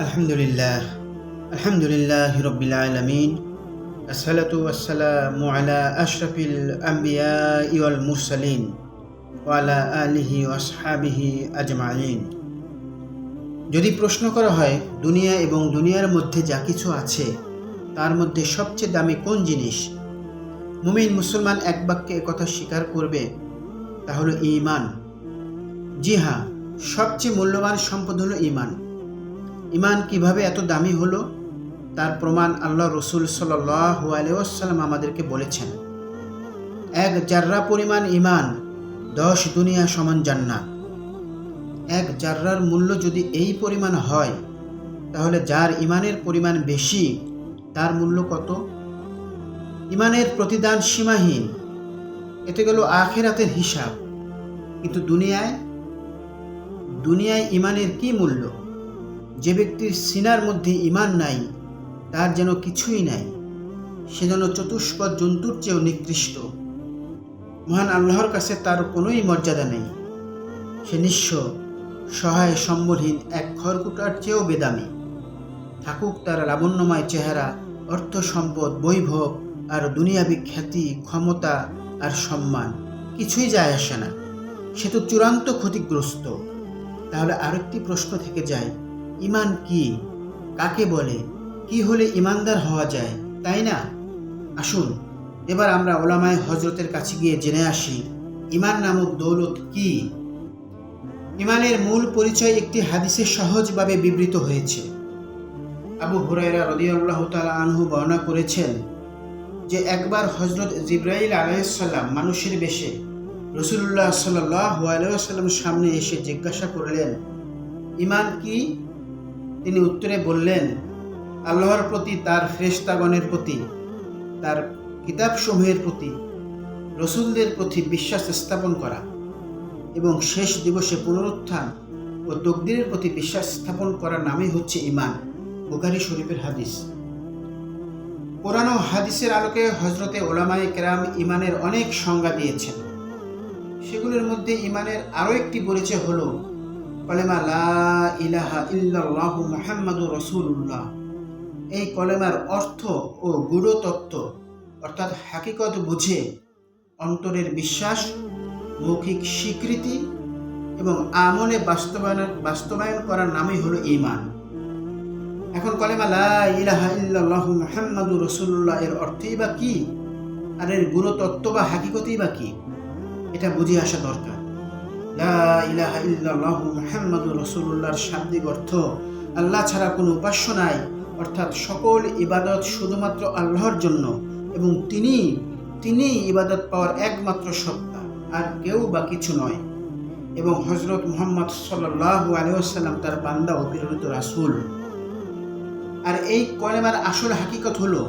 আলহামদুলিল্লাহ আলহামদুলিল্লাহ রব্বিল আলামিন আসসালাতু ওয়াসসালামু আলা আশরাফিল আম্বিয়া ওয়াল মুরসালিন ওয়া আলা আলিহি ওয়া আসহাবিহি আজমাইন। যদি প্রশ্ন করা হয় দুনিয়া এবং দুনিয়ার মধ্যে যা কিছু আছে তার মধ্যে সবচেয়ে দামি কোন জিনিস, মুমিন মুসলমান এক বাক্যে একথা স্বীকার করবে, তা হলো ঈমান। জি হ্যাঁ, সবচেয়ে মূল্যবান সম্পদ হলো ঈমান। ঈমান কিভাবে এত দামি হলো তার প্রমাণ আল্লাহ রসুল সাল্লাল্লাহু আলাইহি ওয়াসাল্লাম আমাদেরকে বলেছেন। এক জাররা পরিমাণ ঈমান 10 দুনিয়া সমান জান্নাত। এক জাররার মূল্য যদি এই পরিমাণ হয়, তাহলে যার ঈমানের পরিমাণ বেশি তার মূল্য কত? ঈমানের প্রতিদান সীমাহীন। এতে গেল আখিরাতের হিসাব। কিন্তু দুনিয়ায় ঈমানের কি মূল্য? যে ব্যক্তির সিনার মধ্যে ঈমান নাই, তার যেন কিছুই নাই, সে যেন চতুষ্পদ জন্তুর চেয়েও নিকৃষ্ট। মহান আল্লাহর কাছে তার কোনোই মর্যাদা নেই। সে নিঃস্ব, সহায়, সম্বলহীন এক খড়কুটার চেয়েও বেদামি। থাকুক তার লাবণ্যময় চেহারা, অর্থ সম্পদ, বৈভব আর দুনিয়াবি খ্যাতি, ক্ষমতা আর সম্মান, কিছুই যায় আসে না। সে তো চূড়ান্ত ক্ষতিগ্রস্ত। তাহলে আরেকটি প্রশ্ন থেকে যায়, ঈমান কি, কাকে বলে, কি হলে ঈমানদার হওয়া যায়, তাই না? আসুন এবার আমরা ওলামায়ে হজরতের কাছে গিয়ে জেনে আসি ঈমান নামক দৌলত কি। ঈমানের মূল পরিচয় একটি হাদিসে সহজভাবে বিবৃত হয়েছে। আবু হুরায়রা রাদিয়াল্লাহু তাআলা আনহু বর্ণনা করেছেন যে একবার হযরত জিবরাইল আলাইহিস সালাম মানুষের বেশে রাসূলুল্লাহ সাল্লাল্লাহু আলাইহি ওয়াসাল্লামের সামনে এসে জিজ্ঞাসা করলেন, ঈমান কি? তিনি উত্তরে বললেন, আল্লাহর প্রতি, তার ফেরেশতাগণের প্রতি, তার কিতাবসমূহের প্রতি, রসুলদের প্রতি বিশ্বাস স্থাপন করা এবং শেষ দিবসে পুনরুত্থান ও তাকদীরের প্রতি বিশ্বাস স্থাপন করার নামই হচ্ছে ঈমান। বুখারী শরীফের হাদিস। কোরআন ও হাদিসের আলোকে হযরতে উলামায়ে কেরাম ঈমানের অনেক সংজ্ঞা দিয়েছেন। সেগুলোর মধ্যে ঈমানের আরও একটি পরিচয় হলো কলেমা লা ইলাহা ইল্লাল্লাহু মুহাম্মাদুর রাসূলুল্লাহ। এই কলেমার অর্থ ও গূঢ় তত্ত্ব অর্থাৎ হাকিকত বুঝে অন্তরের বিশ্বাস, মৌখিক স্বীকৃতি এবং আমলে বাস্তবায়ন করার নামই হলো ঈমান। এখন কলেমা লা ইলাহা ইল্লাল্লাহু মুহাম্মাদুর রাসূলুল্লাহ এর অর্থই বা কি, আর এর গূঢ় তত্ত্ব বা হাকিকতই বা কি, এটা বুঝে আসা দরকার। লা ইলাহা ইল্লাল্লাহু মুহাম্মাদুর রাসূলুল্লাহর শাব্দিক অর্থ আল্লাহ ছাড়া কোনো উপাস্য নাই, অর্থাৎ সকল ইবাদত শুধুমাত্র আল্লাহর জন্য এবং তিনি ইবাদত পাওয়ার একমাত্র সত্তা, আর কেউ বা কিছু নয়, এবং হযরত মুহাম্মদ সাল্লাল্লাহু আলাইহি ওয়াসাল্লাম তার বান্দা ও প্রেরিত রাসূল। আর এই কলেমার আসল হাকিকত হলো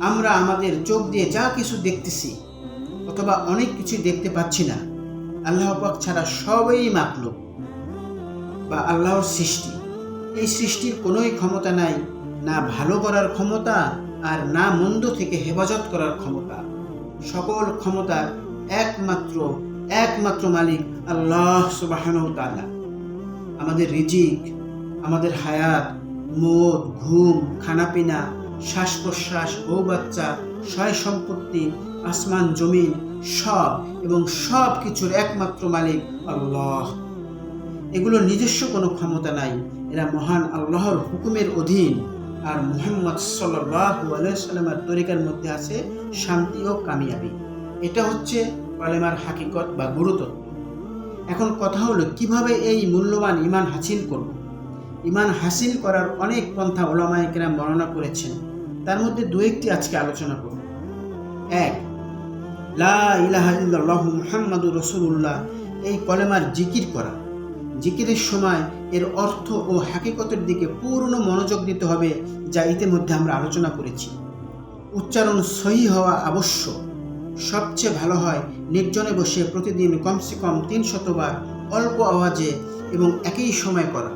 আমরা আমাদের চোখ দিয়ে যা কিছু দেখতেছি অথবা অনেক কিছু দেখতে পাচ্ছি না, আল্লাহ পাক ছাড়া সবই মাখলুক বা আল্লাহর সৃষ্টি। এই সৃষ্টির কোনোই ক্ষমতা নাই, না ভালো করার ক্ষমতা আর না মন্দ থেকে হেফাজত করার ক্ষমতা। সকল ক্ষমতার একমাত্র মালিক আল্লাহ সুবহানাহু ওয়া তাআলা। আমাদের রিজিক, আমাদের হায়াত, মদ, ঘুম, খানাপিনা, শ্বাস প্রশ্বাস, বউ বাচ্চা, সয় সম্পত্তি, আসমান জমিন, সব কিছুর একমাত্র মালিক আল্লাহ। এগুলোর নিজস্ব কোনো ক্ষমতা নাই, এরা মহান আল্লাহর হুকুমের অধীন। আর মুহাম্মদ সাল্লাল্লাহু আলাইহি ওয়াসাল্লামের তরিকার মধ্যে আছে শান্তি ও কামিয়াবি। এটা হচ্ছে কলেমার হাকিকত বা গুরুত্ব। এখন কথা হলো কিভাবে এই মূল্যবান ঈমান হাসিল করব। ঈমান হাসিল করার অনেক পন্থা উলামায়ে কেরাম বর্ণনা করেছেন, তার মধ্যে দু একটি আজকে আলোচনা করব। 1. লা ইলাহা ইল্লাল্লাহু মুহাম্মাদুর রাসূলুল্লাহ এই কলেমার জিকির করা। জিকিরের সময় এর অর্থ ও হাকিকতের দিকে পূর্ণ মনোযোগ দিতে হবে, যা ইতিমধ্যে আমরা আলোচনা করেছি। উচ্চারণ সহি হওয়া আবশ্যক। সবচেয়ে ভালো হয় নির্জনে বসে প্রতিদিন কমসে কম 300 বার অল্প আওয়াজে এবং একই সময় করা।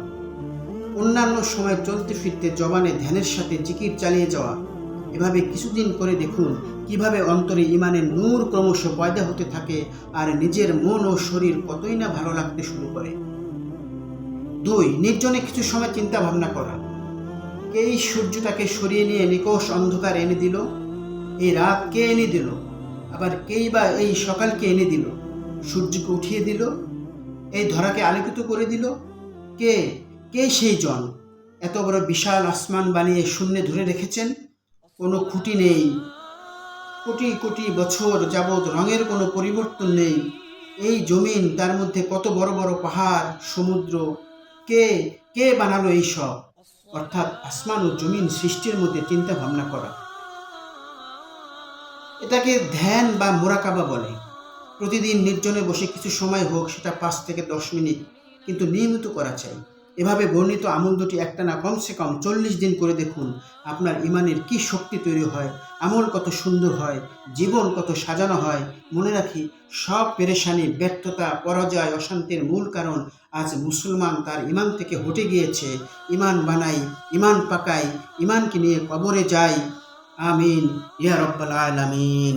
অন্যান্য সময় চলতে ফিরতে জবানে ধ্যানের সাথে জিকির চালিয়ে যাওয়া। এভাবে কিছুদিন করে দেখুন কিভাবে অন্তরে ঈমানের নূর ক্রমশ পয়দা হতে থাকে আর নিজের মন ও শরীর কতই না ভালো লাগতে শুরু করে। 2. নির্জনে কিছু সময় চিন্তা ভাবনা করা। এই সূর্যটাকে সরিয়ে নিয়ে নিকষ অন্ধকার এনে দিল? এই রাত কে এনে দিল? আবার কেই বা এই সকালকে এনে দিল? সূর্যকে উঠিয়ে দিল? এই ধরাকে আলোকিত করে দিল? কে কে সেই জন? এত বড় বিশাল আসমান বানিয়ে শূন্যে ধরে রেখেছেন। কোনো খুঁটি নেই, কোটি কোটি বছর যাবৎ রঙের কোনো পরিবর্তন নেই। এই জমিন, তার মধ্যে কত বড় বড় পাহাড়, সমুদ্র। কে কে বানালো এই সব? অর্থাৎ আসমান ও জমিন সৃষ্টির মধ্যে চিন্তা ভাবনা করা। এটাকে ধ্যান বা মোরাকাবা বলে। প্রতিদিন নির্জনে বসে কিছু সময় হোক, সেটা 5 থেকে 10 মিনিট, কিন্তু নিয়মিত করা চাই। এভাবে বর্ণিত আমল দুটি একটানা কমসে কম 40 দিন করে দেখুন, আপনার ইমানের কি শক্তি তৈরি হয়, আমল কত সুন্দর হয়, জীবন কত সাজানো হয়। মনে রাখি, সব পেরেশানি, ব্যর্থতা, পরাজয়, অশান্তির মূল কারণ আজ মুসলমান তার ইমান থেকে হটে গিয়েছে। ইমান বানাই, ইমান পাকাই, ইমানকে নিয়ে কবরে যাই। আমিন ইয়া রব্বাল আলামিন।